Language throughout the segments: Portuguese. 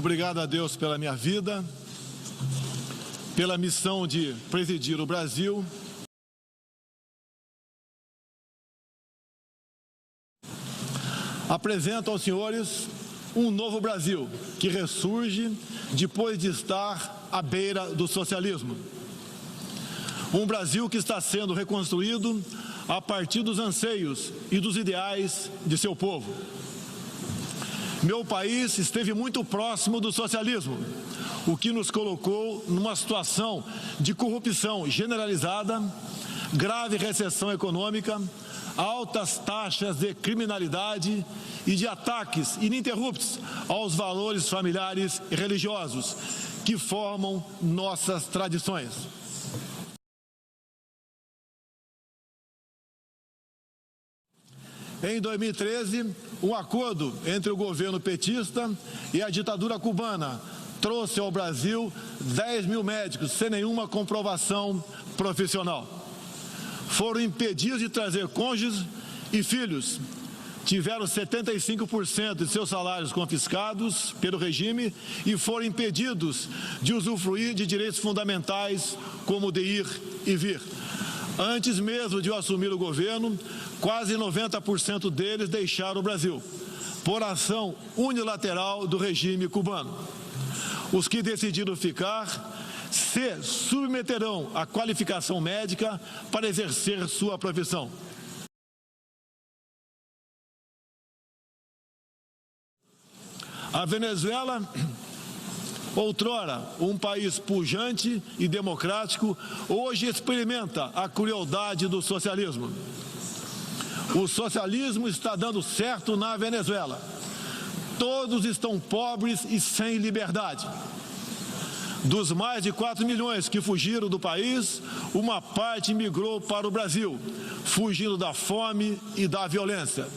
Obrigado a Deus pela minha vida, pela missão de presidir o Brasil. Apresento aos senhores um novo Brasil que ressurge depois de estar à beira do socialismo. Um Brasil que está sendo reconstruído a partir dos anseios e dos ideais de seu povo. Meu país esteve muito próximo do socialismo, o que nos colocou numa situação de corrupção generalizada, grave recessão econômica, altas taxas de criminalidade e de ataques ininterruptos aos valores familiares e religiosos que formam nossas tradições. Em 2013, um acordo entre o governo petista e a ditadura cubana trouxe ao Brasil 10 mil médicos sem nenhuma comprovação profissional. Foram impedidos de trazer cônjuges e filhos. Tiveram 75% de seus salários confiscados pelo regime e foram impedidos de usufruir de direitos fundamentais como o de ir e vir. Antes mesmo de eu assumir o governo, quase 90% deles deixaram o Brasil, por ação unilateral do regime cubano. Os que decidiram ficar se submeterão à qualificação médica para exercer sua profissão. A Venezuela, outrora um país pujante e democrático, hoje experimenta a crueldade do socialismo. O socialismo está dando certo na Venezuela. Todos estão pobres e sem liberdade. Dos mais de 4 milhões que fugiram do país, uma parte migrou para o Brasil, fugindo da fome e da violência.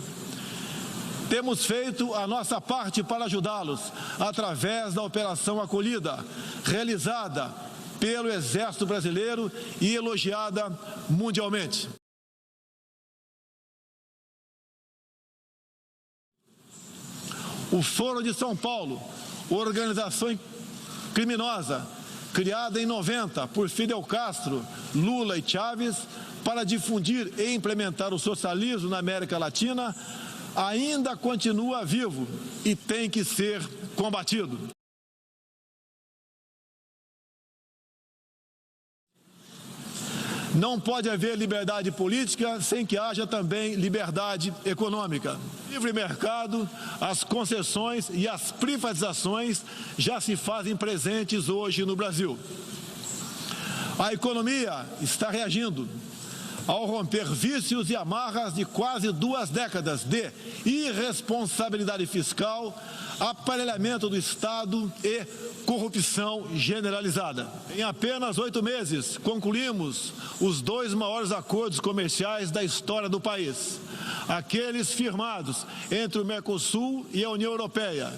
Temos feito a nossa parte para ajudá-los, através da Operação Acolhida, realizada pelo Exército Brasileiro e elogiada mundialmente. O Foro de São Paulo, organização criminosa, criada em 90 por Fidel Castro, Lula e Chávez, para difundir e implementar o socialismo na América Latina, ainda continua vivo e tem que ser combatido. Não pode haver liberdade política sem que haja também liberdade econômica. Livre mercado, as concessões e as privatizações já se fazem presentes hoje no Brasil. A economia está reagindo ao romper vícios e amarras de quase 2 décadas de irresponsabilidade fiscal, aparelhamento do Estado e corrupção generalizada. Em apenas 8 meses, concluímos os 2 maiores acordos comerciais da história do país. Aqueles firmados entre o Mercosul e a União Europeia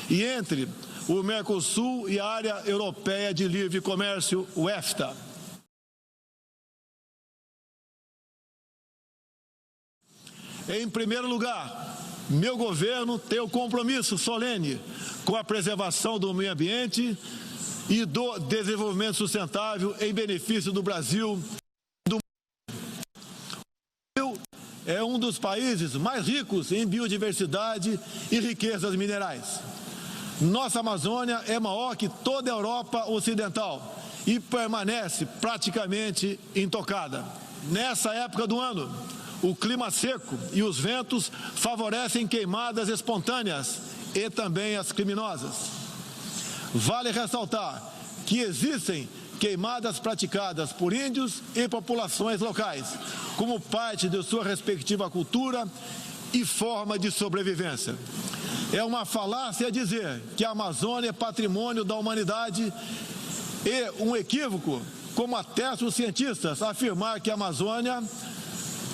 e entre o Mercosul e a Área Europeia de Livre Comércio, o EFTA. Em primeiro lugar, meu governo tem o compromisso solene com a preservação do meio ambiente e do desenvolvimento sustentável em benefício do Brasil e do mundo. O Brasil é um dos países mais ricos em biodiversidade e riquezas minerais. Nossa Amazônia é maior que toda a Europa Ocidental e permanece praticamente intocada. Nessa época do ano, o clima seco e os ventos favorecem queimadas espontâneas e também as criminosas. Vale ressaltar que existem queimadas praticadas por índios e populações locais, como parte de sua respectiva cultura e forma de sobrevivência. É uma falácia dizer que a Amazônia é patrimônio da humanidade e um equívoco, como atestam os cientistas, afirmar que a Amazônia,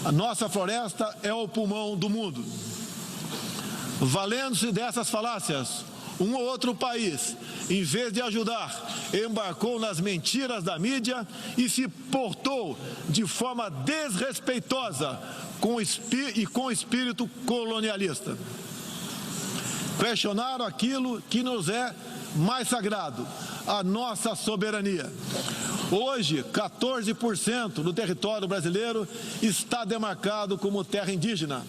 a nossa floresta, é o pulmão do mundo. Valendo-se dessas falácias, um ou outro país, em vez de ajudar, embarcou nas mentiras da mídia e se portou de forma desrespeitosa com espírito colonialista. Questionaram aquilo que nos é mais sagrado, a nossa soberania. Hoje, 14% do território brasileiro está demarcado como terra indígena,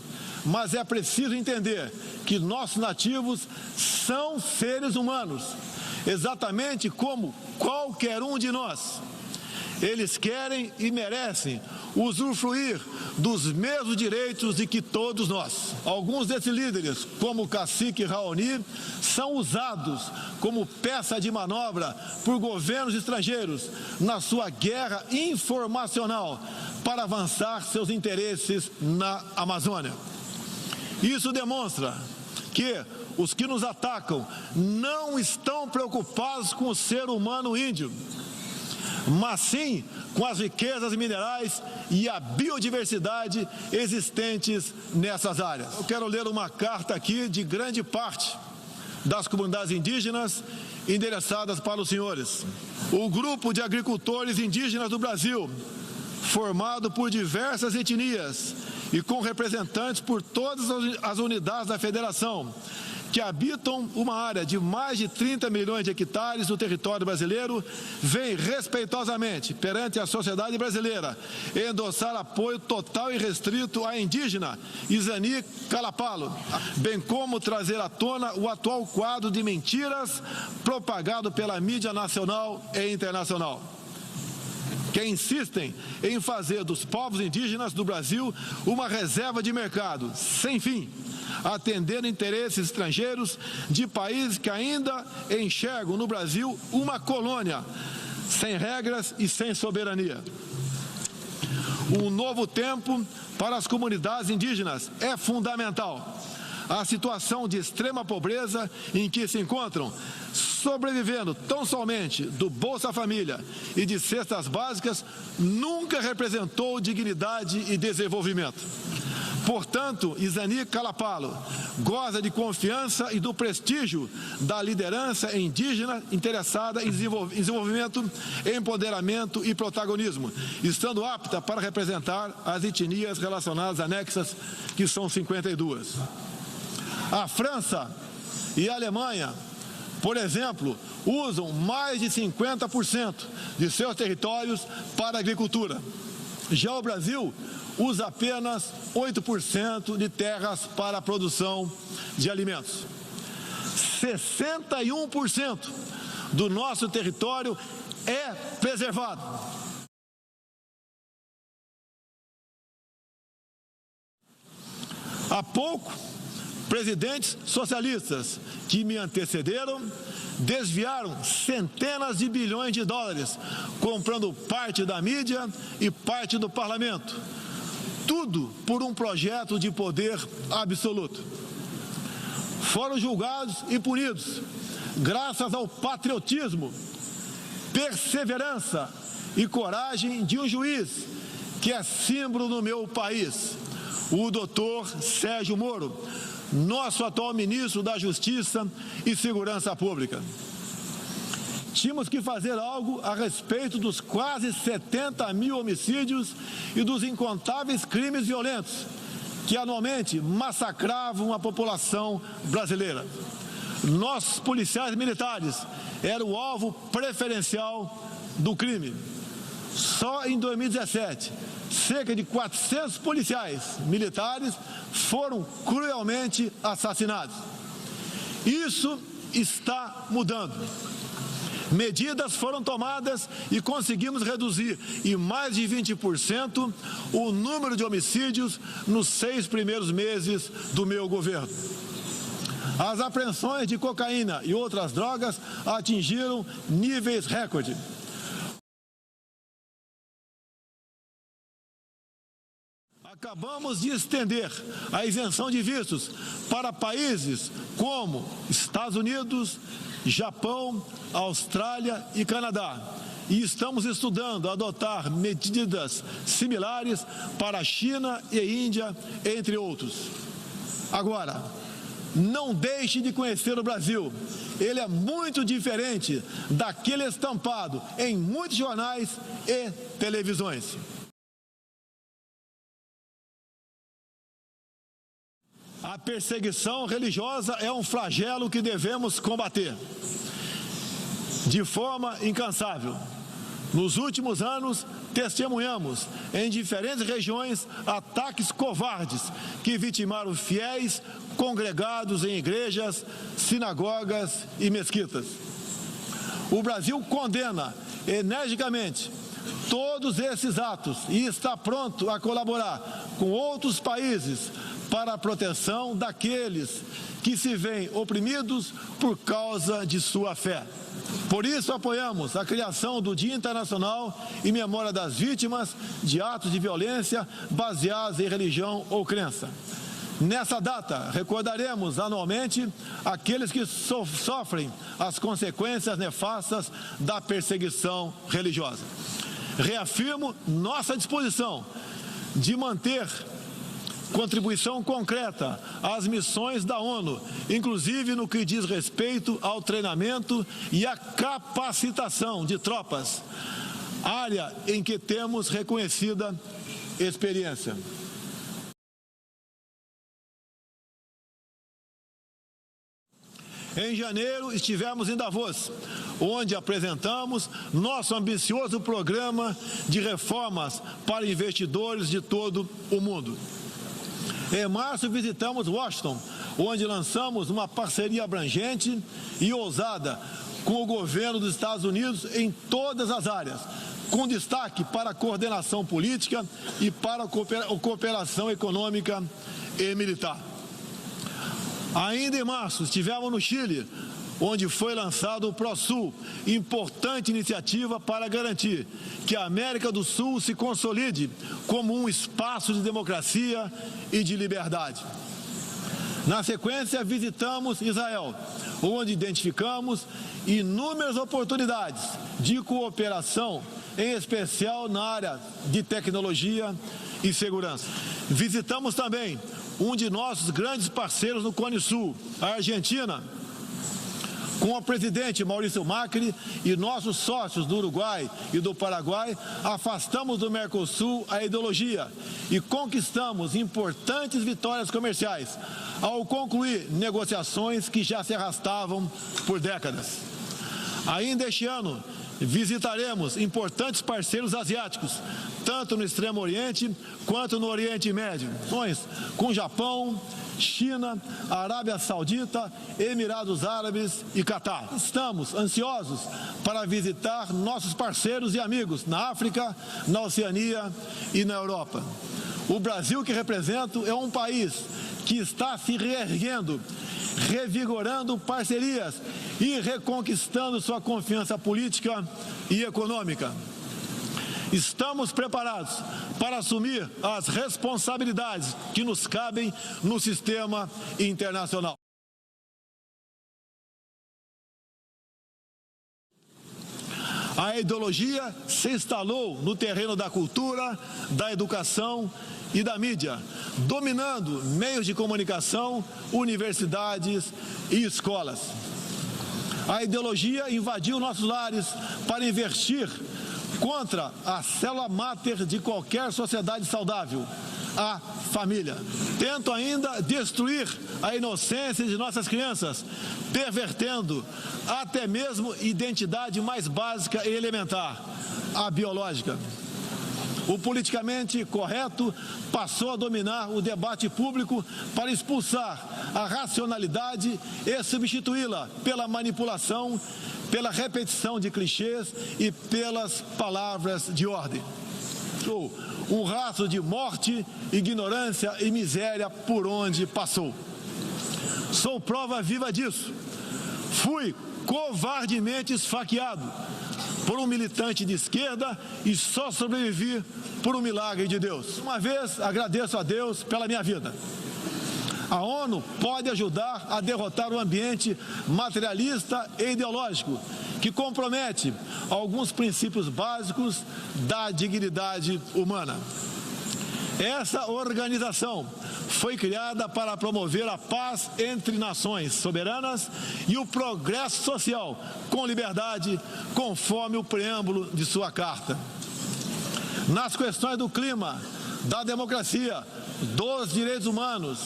mas é preciso entender que nossos nativos são seres humanos, exatamente como qualquer um de nós. Eles querem e merecem usufruir dos mesmos direitos de que todos nós. Alguns desses líderes, como o cacique Raoni, são usados como peça de manobra por governos estrangeiros na sua guerra informacional para avançar seus interesses na Amazônia. Isso demonstra que os que nos atacam não estão preocupados com o ser humano índio, mas sim com as riquezas minerais e a biodiversidade existentes nessas áreas. Eu quero ler uma carta aqui de grande parte das comunidades indígenas endereçadas para os senhores. O grupo de agricultores indígenas do Brasil, formado por diversas etnias e com representantes por todas as unidades da federação, que habitam uma área de mais de 30 milhões de hectares do território brasileiro, vem respeitosamente perante a sociedade brasileira endossar apoio total e restrito à indígena Izani Calapalo, bem como trazer à tona o atual quadro de mentiras propagado pela mídia nacional e internacional, que insistem em fazer dos povos indígenas do Brasil uma reserva de mercado sem fim, atendendo interesses estrangeiros de países que ainda enxergam no Brasil uma colônia, sem regras e sem soberania. Um novo tempo para as comunidades indígenas é fundamental. A situação de extrema pobreza em que se encontram, sobrevivendo tão somente do Bolsa Família e de cestas básicas, nunca representou dignidade e desenvolvimento. Portanto, Izani Calapalo goza de confiança e do prestígio da liderança indígena interessada em desenvolvimento, empoderamento e protagonismo, estando apta para representar as etnias relacionadas anexas, que são 52. A França e a Alemanha, por exemplo, usam mais de 50% de seus territórios para a agricultura. Já o Brasil usa apenas 8% de terras para a produção de alimentos. 61% do nosso território é preservado. Há pouco, presidentes socialistas que me antecederam desviaram centenas de bilhões de dólares, comprando parte da mídia e parte do parlamento. Tudo por um projeto de poder absoluto. Foram julgados e punidos graças ao patriotismo, perseverança e coragem de um juiz que é símbolo no meu país, o doutor Sérgio Moro, nosso atual ministro da Justiça e Segurança Pública. Tínhamos que fazer algo a respeito dos quase 70 mil homicídios e dos incontáveis crimes violentos que anualmente massacravam a população brasileira. Nossos policiais militares eram o alvo preferencial do crime. Só em 2017, cerca de 400 policiais militares foram cruelmente assassinados. Isso está mudando. Medidas foram tomadas e conseguimos reduzir em mais de 20% o número de homicídios nos 6 primeiros meses do meu governo. As apreensões de cocaína e outras drogas atingiram níveis recorde. Acabamos de estender a isenção de vistos para países como Estados Unidos, Japão, Austrália e Canadá. E estamos estudando adotar medidas similares para a China e Índia, entre outros. Agora, não deixe de conhecer o Brasil. Ele é muito diferente daquele estampado em muitos jornais e televisões. A perseguição religiosa é um flagelo que devemos combater. de forma incansável. Nos últimos anos, testemunhamos em diferentes regiões ataques covardes que vitimaram fiéis congregados em igrejas, sinagogas e mesquitas. O Brasil condena energicamente todos esses atos e está pronto a colaborar com outros países para a proteção daqueles que se veem oprimidos por causa de sua fé. Por isso, apoiamos a criação do Dia Internacional em memória das vítimas de atos de violência baseados em religião ou crença. Nessa data, recordaremos anualmente aqueles que sofrem as consequências nefastas da perseguição religiosa. Reafirmo nossa disposição de manter contribuição concreta às missões da ONU, inclusive no que diz respeito ao treinamento e à capacitação de tropas, área em que temos reconhecida experiência. Em janeiro, estivemos em Davos, onde apresentamos nosso ambicioso programa de reformas para investidores de todo o mundo. Em março, visitamos Washington, onde lançamos uma parceria abrangente e ousada com o governo dos Estados Unidos em todas as áreas, com destaque para a coordenação política e para a cooperação econômica e militar. Ainda em março, estivemos no Chile, onde foi lançado o ProSul, importante iniciativa para garantir que a América do Sul se consolide como um espaço de democracia e de liberdade. Na sequência, visitamos Israel, onde identificamos inúmeras oportunidades de cooperação, em especial na área de tecnologia e segurança. Visitamos também um de nossos grandes parceiros no Cone Sul, a Argentina, com o presidente Maurício Macri e nossos sócios do Uruguai e do Paraguai, afastamos do Mercosul a ideologia e conquistamos importantes vitórias comerciais, ao concluir negociações que já se arrastavam por décadas. Ainda este ano, visitaremos importantes parceiros asiáticos, tanto no Extremo Oriente quanto no Oriente Médio, com Japão, China, Arábia Saudita, Emirados Árabes e Catar. Estamos ansiosos para visitar nossos parceiros e amigos na África, na Oceania e na Europa. O Brasil que represento é um país que está se reerguendo, revigorando parcerias e reconquistando sua confiança política e econômica. Estamos preparados para assumir as responsabilidades que nos cabem no sistema internacional. A ideologia se instalou no terreno da cultura, da educação e da mídia, dominando meios de comunicação, universidades e escolas. A ideologia invadiu nossos lares para investir contra a célula máter de qualquer sociedade saudável, a família. Tento ainda destruir a inocência de nossas crianças, pervertendo até mesmo identidade mais básica e elementar, a biológica. O politicamente correto passou a dominar o debate público para expulsar a racionalidade e substituí-la pela manipulação, pela repetição de clichês e pelas palavras de ordem. Um rastro de morte, ignorância e miséria por onde passou. Sou prova viva disso. Fui covardemente esfaqueado por um militante de esquerda e só sobrevivi por um milagre de Deus. Uma vez, agradeço a Deus pela minha vida. A ONU pode ajudar a derrotar o ambiente materialista e ideológico que compromete alguns princípios básicos da dignidade humana. Essa organização foi criada para promover a paz entre nações soberanas e o progresso social com liberdade, conforme o preâmbulo de sua carta. Nas questões do clima, da democracia, dos direitos humanos,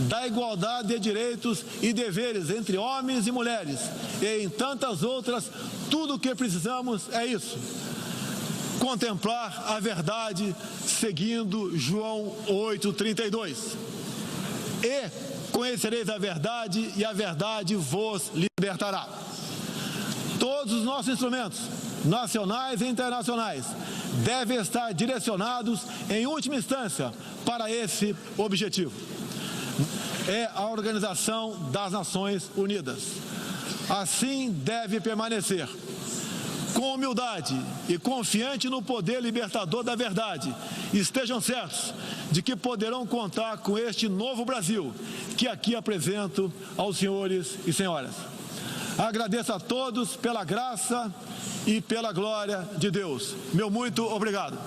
da igualdade de direitos e deveres entre homens e mulheres, e em tantas outras, tudo o que precisamos é isso: contemplar a verdade seguindo João 8,32. E conhecereis a verdade, e a verdade vos libertará. Todos os nossos instrumentos, nacionais e internacionais, devem estar direcionados, em última instância, para esse objetivo. É a Organização das Nações Unidas. Assim deve permanecer, com humildade e confiante no poder libertador da verdade. Estejam certos de que poderão contar com este novo Brasil, que aqui apresento aos senhores e senhoras. Agradeço a todos pela graça e pela glória de Deus. Meu muito obrigado.